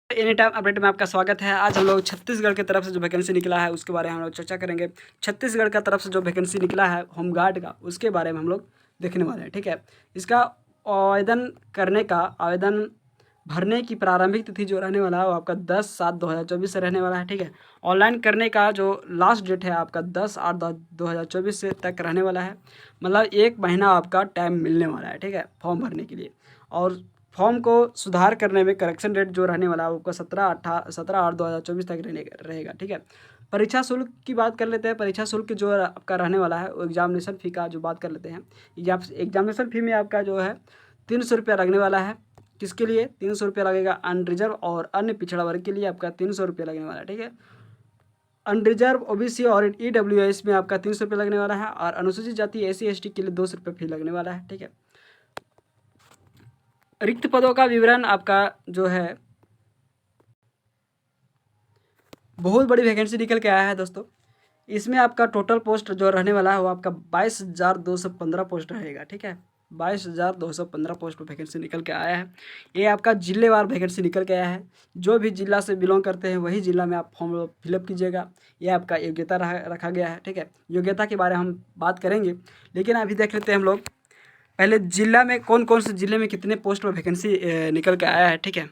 Any time update में आपका स्वागत है। आज हम लोग छत्तीसगढ़ की तरफ से जो वैकेंसी निकला है उसके बारे में हम लोग चर्चा करेंगे। छत्तीसगढ़ का तरफ से जो वैकेंसी निकला है होमगार्ड का, उसके बारे में हम लोग देखने वाले हैं। ठीक है, इसका आवेदन भरने की प्रारंभिक तिथि जो रहने वाला है वो आपका 10/7/2024 से रहने वाला है। ठीक है, ऑनलाइन करने का जो लास्ट डेट है आपका 10/8/2024 से तक रहने वाला है। मतलब 1 महीना आपका टाइम मिलने वाला है। ठीक है, फॉर्म भरने के लिए। और फॉर्म को सुधार करने में करेक्शन रेट जो रहने वाला है आपका 17/8/2024 तक रहेगा। ठीक है, परीक्षा शुल्क की बात कर लेते हैं। परीक्षा शुल्क जो आपका रहने वाला है वो एग्जामिनेशन फ़ी का जो बात कर लेते हैं। एग्जामिनेशन फ़ी में आपका जो है 300 रुपया लगने वाला है। किसके लिए 300 रुपया लगेगा? अनरिजर्व और अन्य पिछड़ा वर्ग के लिए आपका 300 रुपया लगने वाला है। ठीक है, अनरिजर्व ओबीसी और ईडब्ल्यूएस में आपका 300 रुपया लगने वाला है और अनुसूचित जाति SC ST के लिए 200 रुपये फी लगने वाला है। ठीक है, रिक्त पदों का विवरण आपका जो है बहुत बड़ी वैकेंसी निकल के आया है दोस्तों। इसमें आपका टोटल पोस्ट जो रहने वाला है वो आपका 22,215 पोस्ट रहेगा। ठीक है, 22,215 पोस्ट पर वैकेंसी निकल के आया है। ये आपका जिलेवार वैकेंसी निकल के आया है। जो भी जिला से बिलोंग करते हैं वही जिला में आप फॉर्म फिलअप कीजिएगा। ये आपका योग्यता रखा गया है। ठीक है, योग्यता के बारे में हम बात करेंगे, लेकिन अभी देख लेते हैं हम लोग पहले जिला में कौन कौन से जिले में कितने पोस्ट पर वैकेंसी निकल के आया है। ठीक है,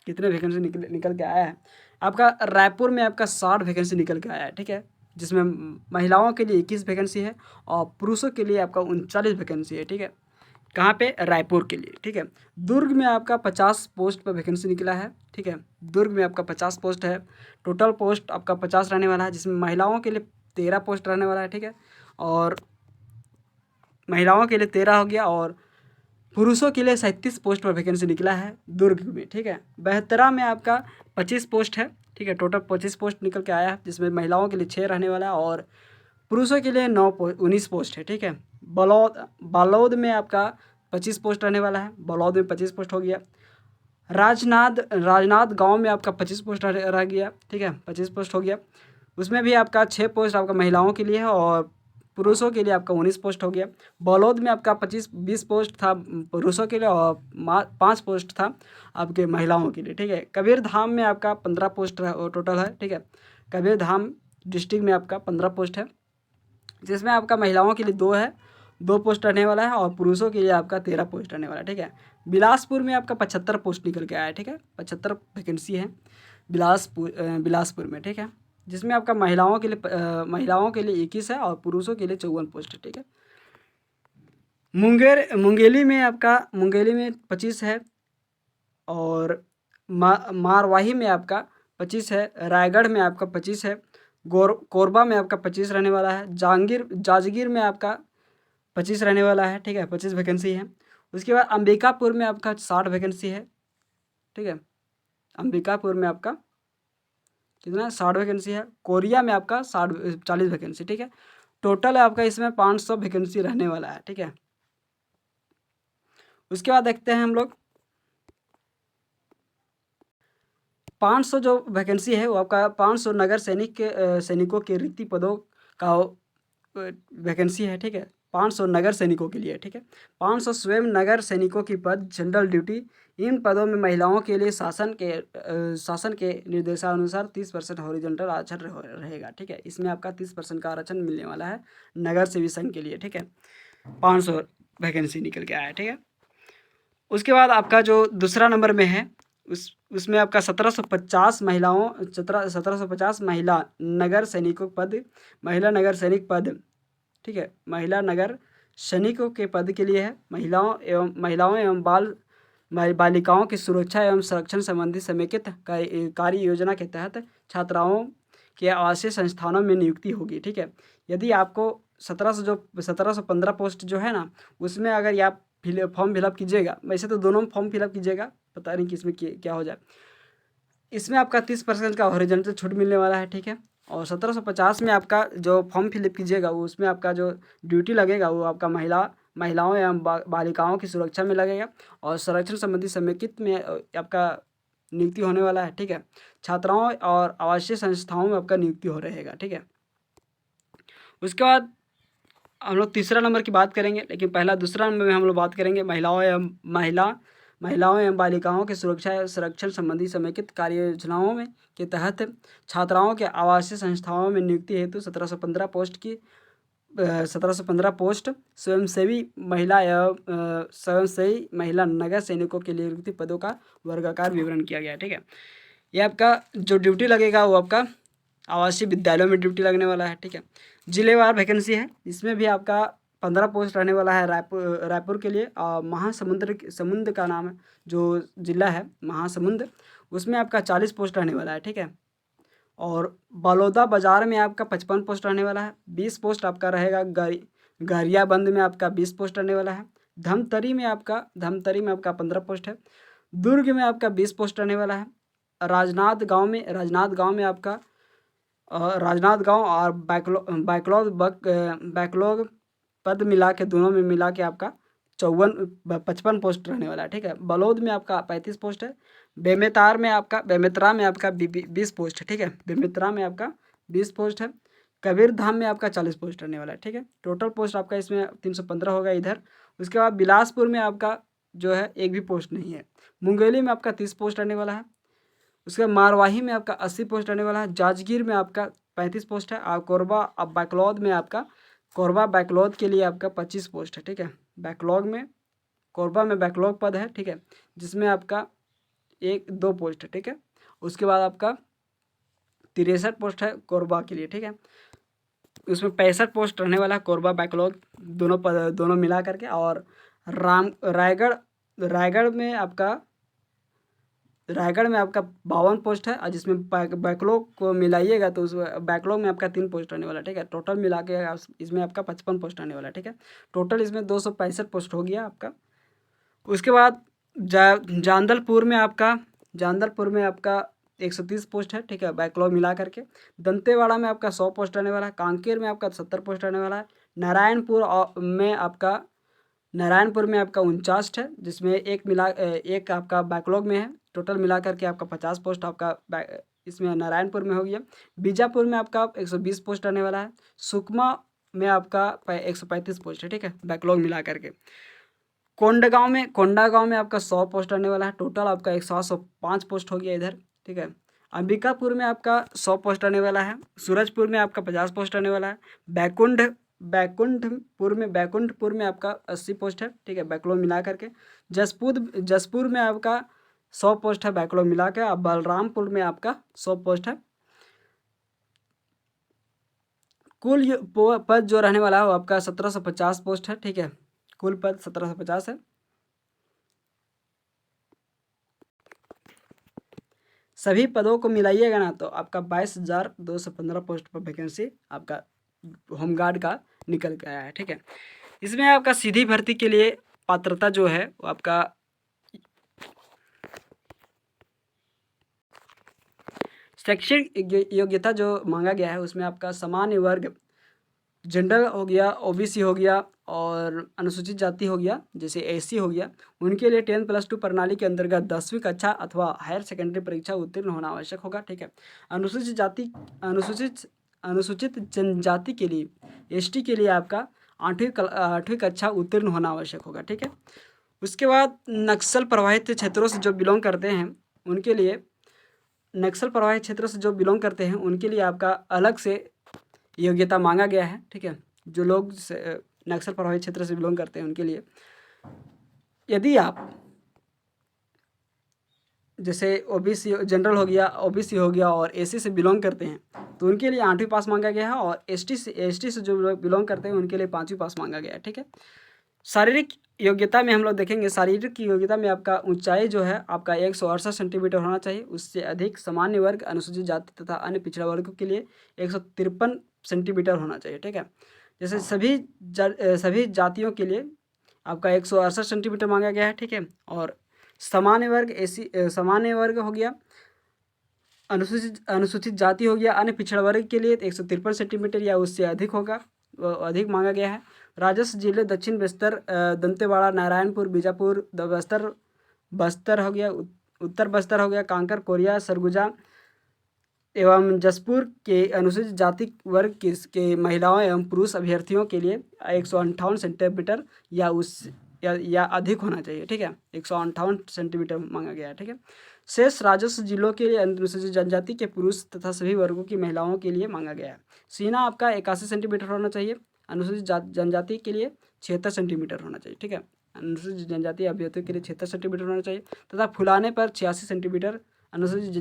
कितने वैकेंसी निकल के आया है। आपका रायपुर में आपका 60 वैकेंसी निकल के आया है। ठीक है, जिसमें महिलाओं के लिए 21 वैकेंसी है और पुरुषों के लिए आपका 39 वैकेंसी है। ठीक है, कहाँ पे? रायपुर के लिए। ठीक है, दुर्ग में आपका 50 पोस्ट पर वैकेंसी निकला है। ठीक है, दुर्ग में आपका 50 पोस्ट है। टोटल पोस्ट आपका 50 रहने वाला है, जिसमें महिलाओं के लिए 13 पोस्ट रहने वाला है। ठीक है, और महिलाओं के लिए 13 हो गया और पुरुषों के लिए 37 पोस्ट पर वैकेंसी निकला है दुर्ग में। ठीक है, बेहतरा में आपका 25 पोस्ट है। ठीक है, टोटल 25 पोस्ट निकल के आया है, जिसमें महिलाओं के लिए 6 रहने वाला है और पुरुषों के लिए 19 पोस्ट है। ठीक है, बालोद में आपका 25 पोस्ट रहने वाला है। बालोद में 25 पोस्ट हो गया। राजनाथ गांव में आपका 25 पोस्ट रह गया। ठीक है, 25 पोस्ट हो गया। उसमें भी आपका 6 पोस्ट आपका महिलाओं के लिए है और पुरुषों के लिए आपका 19 पोस्ट हो गया। बलौद में आपका 20 पोस्ट था पुरुषों के लिए और 5 पोस्ट था आपके महिलाओं के लिए। ठीक है, कबीर धाम में आपका 15 पोस्ट टोटल है। ठीक है, कबीर धाम डिस्ट्रिक्ट में आपका 15 पोस्ट है, जिसमें आपका महिलाओं के लिए 2 है, 2 पोस्ट रहने वाला है और पुरुषों के लिए आपका 13 पोस्ट रहने वाला है। ठीक है, बिलासपुर में आपका 75 पोस्ट निकल के आया है। ठीक है, 75 वैकेंसी है बिलासपुर में। ठीक है, जिसमें आपका महिलाओं के लिए 21 है और पुरुषों के लिए 54 पोस्ट है। ठीक है, मुंगेली में 25 है और मारवाही में आपका 25 है। रायगढ़ में आपका 25 है। कोरबा में आपका 25 रहने वाला है। जांजगीर में आपका 25 रहने वाला है। ठीक है, 25 वैकेंसी है। उसके बाद अंबिकापुर में आपका 60 वैकेंसी है। ठीक है, अंबिकापुर में आपका कितना 60 वैकेंसी है। कोरिया में आपका 40 वैकेंसी। ठीक है, टोटल आपका इसमें 500 वैकेंसी रहने वाला है। ठीक है, उसके बाद देखते हैं हम लोग 500 जो वैकेंसी है वो आपका 500 सैनिकों के रिक्ति पदों का वैकेंसी है। ठीक है, 500 नगर सैनिकों के लिए। ठीक है, 500 स्वयं नगर सैनिकों की पद जनरल ड्यूटी। इन पदों में महिलाओं के लिए शासन के निर्देशानुसार 30% हॉरिजॉन्टल आरक्षण रहेगा। ठीक है, इसमें आपका 30% का आरक्षण मिलने वाला है नगर सेवी संघ के लिए। ठीक है, 500 वैकेंसी निकल के आया है। ठीक है, उसके बाद आपका जो दूसरा नंबर में है उसमें आपका 1750 महिला नगर सैनिकों पद, महिला नगर सैनिक पद। ठीक है, महिला नगर सैनिकों के पद के लिए है। महिलाओं एवं बालिकाओं की सुरक्षा एवं संरक्षण संबंधी समेकित कार्य योजना के तहत छात्राओं के आवासीय संस्थानों में नियुक्ति होगी। ठीक है, यदि आपको 1715 पोस्ट जो है ना, उसमें अगर आप फॉर्म फिलअप कीजिएगा, वैसे तो दोनों में फॉर्म फिलअप कीजिएगा, पता नहीं कि इसमें क्या हो जाए। इसमें आपका 30% का हॉरिजॉन्टल छूट मिलने वाला है। ठीक है, और 1750 में आपका जो फॉर्म फिलअप कीजिएगा वो उसमें आपका जो ड्यूटी लगेगा वो आपका महिलाओं एवं बालिकाओं की सुरक्षा में लगेगा और संरक्षण संबंधी समेकित में आपका नियुक्ति होने वाला है। ठीक है, छात्राओं और आवासीय संस्थाओं में आपका नियुक्ति हो रहेगा। ठीक है, उसके बाद हम लोग तीसरा नंबर की बात करेंगे, लेकिन पहला दूसरा नंबर में हम लोग बात करेंगे महिला महिलाओं एवं बालिकाओं की सुरक्षा एवं संरक्षण संबंधी समेकित कार्य योजनाओं में के तहत छात्राओं के आवासीय संस्थाओं में नियुक्ति हेतु 1715 पोस्ट स्वयंसेवी महिला एवं स्वयंसेवी महिला नगर सैनिकों के लिए रिक्त पदों का वर्गाकार विवरण किया गया है। ठीक है, ये आपका जो ड्यूटी लगेगा वो आपका आवासीय विद्यालयों में ड्यूटी लगने वाला है। ठीक है, जिलेवार वैकेंसी है, इसमें भी आपका 15 पोस्ट रहने वाला है। रायपुर के लिए समुद्र का नाम है जो जिला है महासमुंद, उसमें आपका 40 पोस्ट रहने वाला है। ठीक है, और बलौदा बाजार में आपका 55 पोस्ट रहने वाला है। 20 पोस्ट आपका रहेगा गरियाबंद में आपका 20 पोस्ट रहने वाला है। धमतरी में आपका 15 पोस्ट है। दुर्ग में आपका 20 पोस्ट रहने वाला है। राजनांदगांव में आपका राजनांदगांव और बैकलॉग पद मिला के दोनों में मिला के आपका 55 पोस्ट रहने वाला है। ठीक है, बलौद में आपका 35 पोस्ट है। बेमेतरा में आपका 20 पोस्ट है। ठीक है, बेमेतरा में आपका 20 पोस्ट है। कबीरधाम में आपका 40 पोस्ट रहने वाला है। ठीक है, टोटल पोस्ट आपका इसमें 315 होगा इधर। उसके बाद बिलासपुर में आपका जो है एक भी पोस्ट नहीं है। मुंगेली में आपका 30 पोस्ट रहने वाला है। उसके बाद मारवाही में आपका 80 पोस्ट रहने वाला है। जांजगीर में आपका 35 पोस्ट है। और कोरबा बैकलॉग के लिए आपका 25 पोस्ट है। ठीक है, कोरबा में बैकलॉग पद है। ठीक है, जिसमें आपका 1-2 पोस्ट है। ठीक है, उसके बाद आपका 63 पोस्ट है कोरबा के लिए। ठीक है, उसमें 65 पोस्ट रहने वाला है कोरबा बैकलॉग दोनों मिला करके। और रायगढ़ में आपका 52 पोस्ट है, और जिसमें बैकलॉग को मिलाइएगा तो उस बैकलॉग में आपका 3 पोस्ट रहने वाला है। ठीक है, टोटल मिला के इसमें आपका 55 पोस्ट रहने वाला है। ठीक है, टोटल इसमें 265 पोस्ट हो गया आपका। उसके बाद जानदलपुर में आपका 130 पोस्ट है। ठीक है, बैकलॉग मिला करके। दंतेवाड़ा में आपका 100 पोस्ट रहने वाला है। कांकेर में आपका 70 पोस्ट रहने वाला है। नारायणपुर में आपका 49 है, जिसमें एक आपका बैकलॉग में है। टोटल मिला करके आपका 50 पोस्ट आपका इसमें नारायणपुर में हो गया। बीजापुर में आपका 120 पोस्ट रहने वाला है। सुकमा में आपका 135 पोस्ट है। ठीक है, बैकलॉग मिला करके। कोंडागांव में आपका 100 पोस्ट रहने वाला है। टोटल आपका 105 पोस्ट हो गया इधर। ठीक है, अंबिकापुर में आपका 100 पोस्ट रहने वाला है। सूरजपुर में आपका 50 पोस्ट रहने वाला है। बैकुंठपुर में आपका 80 पोस्ट है। ठीक है, बैकलॉग मिला करके। जसपुर में आपका 100 पोस्ट है बैकलॉग मिला के। और बलरामपुर में आपका 100 पोस्ट है। कुल पद जो रहने वाला है वो आपका 1750 पोस्ट है। ठीक है, कुल पद 1750 है। सभी पदों को मिलाइएगा ना तो आपका 22,215 पोस्ट पर वैकेंसी आपका होमगार्ड का निकल के आया है। ठीक है, इसमें आपका सीधी भर्ती के लिए पात्रता जो है वो आपका शैक्षिक योग्यता जो मांगा गया है उसमें आपका सामान्य वर्ग जनरल हो गया, ओबीसी हो गया और अनुसूचित जाति हो गया, जैसे एससी हो गया, उनके लिए 10+2 प्रणाली के अंतर्गत 10वीं कक्षा अथवा हायर सेकेंडरी परीक्षा उत्तीर्ण होना आवश्यक होगा। ठीक है, अनुसूचित जनजाति के लिए एसटी के लिए आपका 8वीं कक्षा उत्तीर्ण होना आवश्यक होगा। ठीक है, उसके बाद नक्सल प्रभावित क्षेत्रों से जो बिलोंग करते हैं उनके लिए आपका अलग से योग्यता मांगा गया है। ठीक है, जो लोग नक्सल प्रभावित क्षेत्र से बिलोंग करते हैं उनके लिए, यदि आप जैसे ओबीसी जनरल हो गया, ओबीसी हो गया और एससी से बिलोंग करते हैं तो उनके लिए 8वीं पास मांगा गया है। और एसटी से जो लोग बिलोंग करते हैं उनके लिए 5वीं पास मांगा गया है। ठीक है, शारीरिक योग्यता में हम लोग देखेंगे। शारीरिक योग्यता में आपका ऊंचाई जो है आपका 168 सेंटीमीटर होना चाहिए। उससे अधिक सामान्य वर्ग, अनुसूचित जाति तथा अन्य पिछड़ा वर्ग के लिए 153 सेंटीमीटर होना चाहिए। ठीक है, जैसे सभी जातियों के लिए आपका 168 सेंटीमीटर मांगा गया है। ठीक है, और सामान्य वर्ग हो गया, अनुसूचित जाति हो गया, अन्य पिछड़ा वर्ग के लिए 153 सेंटीमीटर या उससे अधिक होगा, अधिक मांगा गया है। राजस्व जिले दक्षिण बस्तर, दंतेवाड़ा, नारायणपुर, बीजापुर, बस्तर हो गया, उत्तर बस्तर हो गया, कांकर, कोरिया, सरगुजा एवं जसपुर के अनुसूचित जाति वर्ग के महिलाओं एवं पुरुष अभ्यर्थियों के लिए 158 सेंटीमीटर या या अधिक होना चाहिए, ठीक है। 158 सेंटीमीटर मांगा गया है, ठीक है। शेष राजस्व जिलों के लिए अनुसूचित जनजाति के पुरुष तथा सभी वर्गों की महिलाओं के लिए मांगा गया है। सीना आपका 81 सेंटीमीटर होना चाहिए, अनुसूचित जनजाति के लिए 76 सेंटीमीटर होना चाहिए, ठीक है। अनुसूचित जनजाति अभ्यर्थियों के लिए 76 सेंटीमीटर होना चाहिए तथा फुलाने पर 86 सेंटीमीटर, अनुसूचित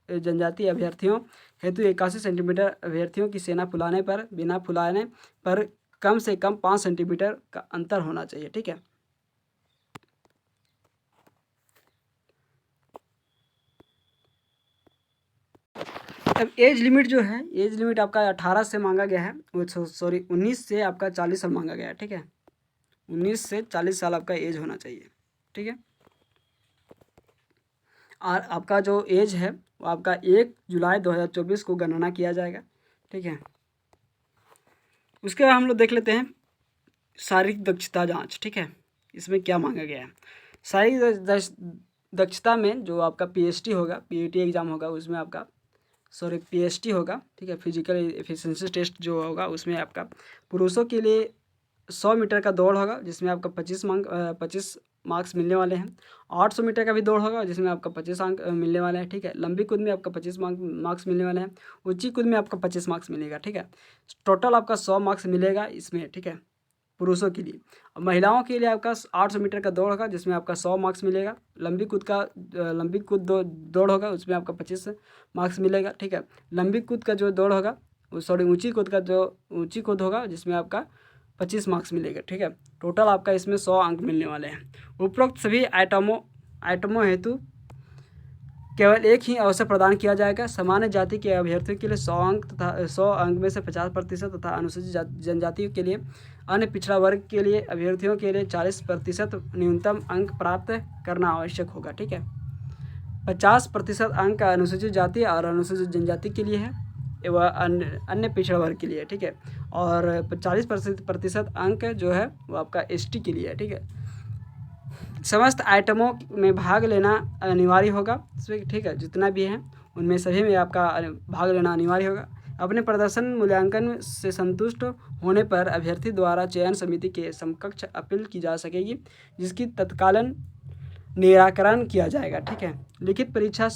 जनजाति अभ्यर्थियों हेतु 81 सेंटीमीटर, अभ्यर्थियों की सेना फुलाने पर बिना फुलाने पर कम से कम 5 सेंटीमीटर का अंतर होना चाहिए, ठीक है। अब एज लिमिट जो है, एज लिमिट आपका 18 से मांगा गया है, वो सॉरी 19 से आपका 40 साल मांगा गया है, ठीक है। 19 से 40 साल आपका एज होना चाहिए, ठीक है। और आपका जो एज है वो आपका 1 जुलाई 2024 को गणना किया जाएगा, ठीक है। उसके बाद हम लोग देख लेते हैं शारीरिक दक्षता जांच, ठीक है। इसमें क्या मांगा गया है। शारीरिक दक्षता में जो आपका पीएचटी होगा, पीईटी एग्ज़ाम होगा, उसमें आपका पीएचटी होगा, ठीक है। फिजिकल एफिशिएंसी टेस्ट जो होगा उसमें आपका पुरुषों के लिए 100 मीटर का दौड़ होगा जिसमें आपका 25 मार्क्स मिलने वाले हैं। 800 मीटर का भी दौड़ होगा जिसमें आपका 25 अंक मिलने वाले हैं, ठीक है। लंबी कूद में आपका 25 मार्क्स मिलने वाले हैं। ऊंची कूद में आपका 25 मार्क्स मिलेगा, ठीक है। टोटल आपका 100 मार्क्स मिलेगा इसमें, ठीक है, पुरुषों के लिए। और महिलाओं के लिए आपका 800 मीटर का दौड़ होगा जिसमें आपका 100 मार्क्स मिलेगा। लंबी कूद दौड़ होगा उसमें आपका 25 मार्क्स मिलेगा, ठीक है। लंबी कूद का जो दौड़ होगा ऊंची कूद होगा जिसमें आपका 25 मार्क्स मिलेगा, ठीक है। टोटल आपका इसमें 100 अंक मिलने वाले हैं। उपरोक्त सभी आइटमों हेतु केवल एक ही अवसर प्रदान किया जाएगा। सामान्य जाति के अभ्यर्थियों के लिए 100 अंक तथा 100 अंक में से 50% तथा अनुसूचित जनजातियों के लिए, अन्य पिछड़ा वर्ग के लिए अभ्यर्थियों के लिए 40% न्यूनतम अंक प्राप्त करना आवश्यक होगा, ठीक है। 50% अंक अनुसूचित जाति और अनुसूचित जनजाति के लिए है एवं अन्य पिछड़ा वर्ग के लिए, ठीक है। और 40% अंक जो है वो आपका एसटी के लिए है, ठीक है। समस्त आइटमों में भाग लेना अनिवार्य होगा, ठीक है। जितना भी है उनमें सभी में आपका भाग लेना अनिवार्य होगा। अपने प्रदर्शन मूल्यांकन से संतुष्ट होने पर अभ्यर्थी द्वारा चयन समिति के समकक्ष अपील की जा सकेगी जिसकी तत्कालीन निराकरण किया जाएगा, ठीक है। लिखित परीक्षा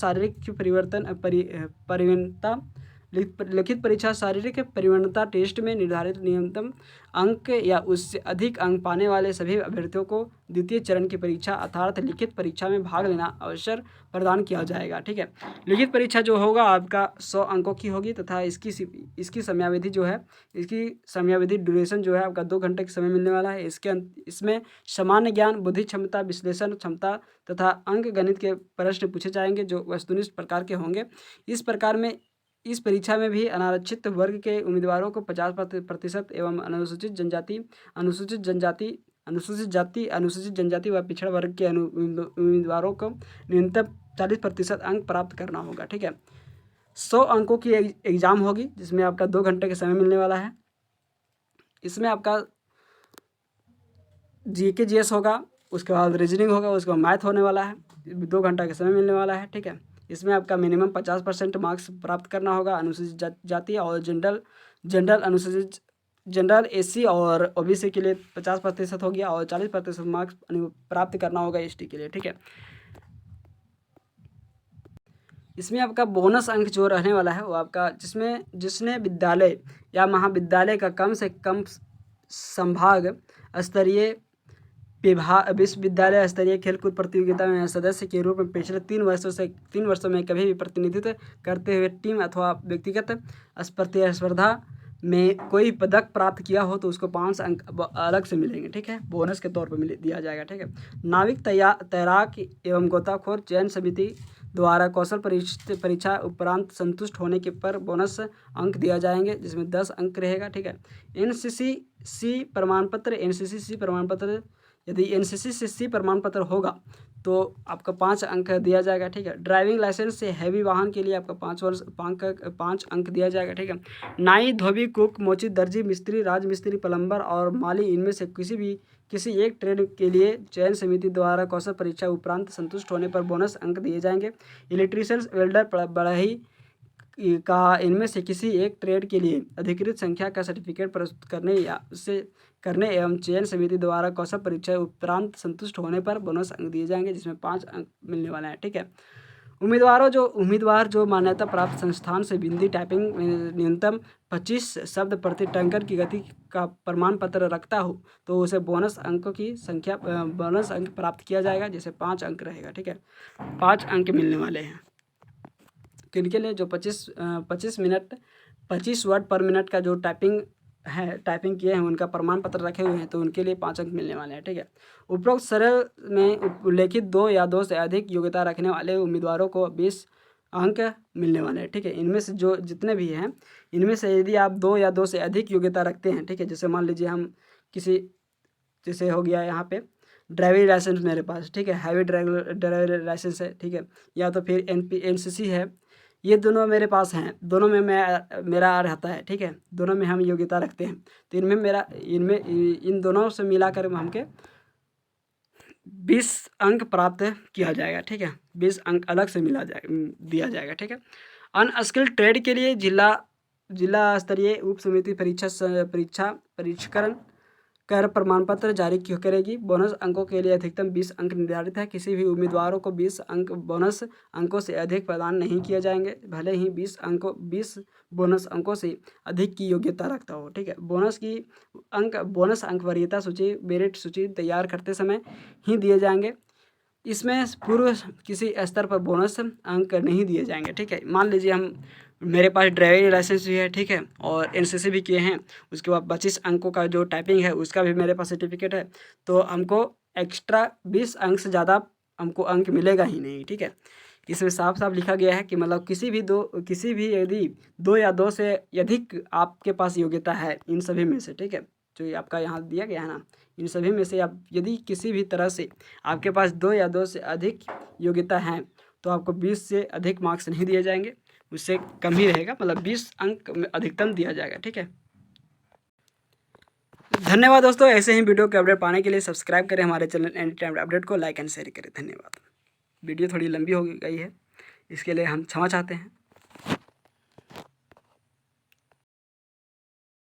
शारीरिक परिवणता टेस्ट में निर्धारित न्यूनतम अंक या उससे अधिक अंक पाने वाले सभी अभ्यर्थियों को द्वितीय चरण की परीक्षा अर्थात लिखित परीक्षा में भाग लेना अवसर प्रदान किया जाएगा, ठीक है। लिखित परीक्षा जो होगा आपका 100 अंकों की होगी तथा इसकी समयावधि जो है, इसकी समयावधि ड्यूरेशन जो है आपका 2 घंटे का समय मिलने वाला है। इसमें सामान्य ज्ञान, बुद्धि क्षमता, विश्लेषण क्षमता तथा अंक गणित के प्रश्न पूछे जाएंगे जो वस्तुनिष्ठ प्रकार के होंगे। इस परीक्षा में भी अनारक्षित वर्ग के उम्मीदवारों को 50% एवं अनुसूचित जनजाति व पिछड़ा वर्ग के उम्मीदवारों को न्यूनतम 40% अंक प्राप्त करना होगा, ठीक है। 100 अंकों की एग्ज़ाम होगी जिसमें आपका 2 घंटे का समय मिलने वाला है। इसमें आपका जीके जीएस होगा, उसके बाद रीजनिंग होगा, उसके बाद मैथ होने वाला है। 2 घंटा का समय मिलने वाला है, ठीक है। इसमें आपका मिनिमम 50% मार्क्स प्राप्त करना होगा। अनुसूचित जाति और जनरल एससी और ओबीसी के लिए 50% हो गया और 40% मार्क्स प्राप्त करना होगा एसटी के लिए, ठीक है। इसमें आपका बोनस अंक जो रहने वाला है वो आपका जिसने विद्यालय या महाविद्यालय का कम से कम संभाग स्तरीय विश्वविद्यालय स्तरीय खेलकूद प्रतियोगिता में सदस्य के रूप में पिछले 3 वर्षों में कभी भी प्रतिनिधित्व करते हुए टीम अथवा व्यक्तिगत प्रतिस्पर्धा में कोई पदक प्राप्त किया हो तो उसको 5 अंक अलग से मिलेंगे, ठीक है। बोनस के तौर पर दिया जाएगा, ठीक है। नाविक तैराक एवं गोताखोर चयन समिति द्वारा कौशल परीक्षा उपरांत संतुष्ट होने के पर बोनस अंक दिया जाएंगे जिसमें 10 अंक रहेगा, ठीक है। एनसीसी प्रमाण पत्र यदि एनसीसी से सी प्रमाण पत्र होगा तो आपका 5 अंक दिया जाएगा, ठीक है। ड्राइविंग लाइसेंस से हैवी वाहन के लिए आपका 5 अंक दिया जाएगा, ठीक है। नाई, धोबी, कुक, मोची, दर्जी, मिस्त्री, राजमिस्त्री, प्लम्बर और माली इनमें से किसी एक ट्रेड के लिए चयन समिति द्वारा कौशल परीक्षा उपरांत संतुष्ट होने पर बोनस अंक दिए जाएंगे। इलेक्ट्रीशियन, वेल्डर, बढ़ई, का इनमें से किसी एक ट्रेड के लिए अधिकृत संख्या का सर्टिफिकेट प्रस्तुत करने या उससे करने एवं चयन समिति द्वारा कौशल परीक्षा उपरांत संतुष्ट होने पर बोनस अंक दिए जाएंगे, जिसमें 5 अंक मिलने वाले हैं। ठीक है। उम्मीदवार जो मान्यता प्राप्त संस्थान से हिंदी टाइपिंग में न्यूनतम 25 शब्द प्रति टंकर की गति का प्रमाण पत्र रखता हो तो उसे बोनस अंक प्राप्त किया जाएगा, जैसे 5 अंक रहेगा। ठीक है। 5 अंक मिलने वाले हैं किनके लिए, जो 25 वर्ड पर मिनट का जो टाइपिंग किए हैं उनका प्रमाण पत्र रखे हुए हैं, तो उनके लिए 5 अंक मिलने वाले हैं। ठीक है। उपरोक्त सरल में उल्लेखित 2 या 2 से अधिक योग्यता रखने वाले उम्मीदवारों को 20 अंक मिलने वाले हैं। ठीक है। इनमें से जो जितने भी हैं, इनमें से यदि आप 2 या 2 से अधिक योग्यता रखते हैं, ठीक है, जैसे मान लीजिए हम जैसे हो गया यहाँ पे ड्राइविंग लाइसेंस मेरे पास, ठीक है, हैवी ड्राइविंग लाइसेंस है, ठीक है, या तो फिर NCC है, ये दोनों मेरे पास हैं, दोनों में मेरा रहता है। ठीक है। दोनों में हम योग्यता रखते हैं, तो इन दोनों से मिलाकर हमके 20 अंक प्राप्त किया जाएगा। ठीक है। 20 अंक अलग से दिया जाएगा। ठीक है। अनस्किल्ड ट्रेड के लिए जिला स्तरीय उप समिति परीक्षाकरण कर प्रमाण पत्र जारी करेगी। बोनस अंकों के लिए अधिकतम 20 अंक निर्धारित है। किसी भी उम्मीदवारों को 20 अंक बोनस अंकों से अधिक प्रदान नहीं किए जाएंगे, भले ही 20 बोनस अंकों से अधिक की योग्यता रखता हो। ठीक है। बोनस अंक वरीयता सूची, मेरिट सूची तैयार करते समय ही दिए जाएंगे। इसमें पूर्व किसी स्तर पर बोनस अंक नहीं दिए जाएंगे। ठीक है। मान लीजिए मेरे पास ड्राइविंग लाइसेंस भी है, ठीक है, और NCC भी किए हैं, उसके बाद 25 अंकों का जो टाइपिंग है उसका भी मेरे पास सर्टिफिकेट है, तो हमको एक्स्ट्रा 20 अंक से ज़्यादा हमको अंक मिलेगा ही नहीं। ठीक है। इसमें साफ साफ लिखा गया है कि मतलब किसी भी यदि 2 या 2 से अधिक आपके पास योग्यता है इन सभी में से, ठीक है, जो आपका यहाँ दिया गया है ना, इन सभी में से आप यदि किसी भी तरह से आपके पास 2 या 2 से अधिक योग्यता है तो आपको 20 से अधिक मार्क्स नहीं दिए जाएंगे, उससे कम ही रहेगा, मतलब 20 अंक अधिकतम दिया जाएगा। ठीक है। धन्यवाद दोस्तों। ऐसे ही वीडियो के अपडेट पाने के लिए सब्सक्राइब करें हमारे चैनल एनी टाइम अपडेट को, लाइक एंड शेयर करें। धन्यवाद। वीडियो थोड़ी लंबी हो गई है, इसके लिए हम क्षमा चाहते हैं।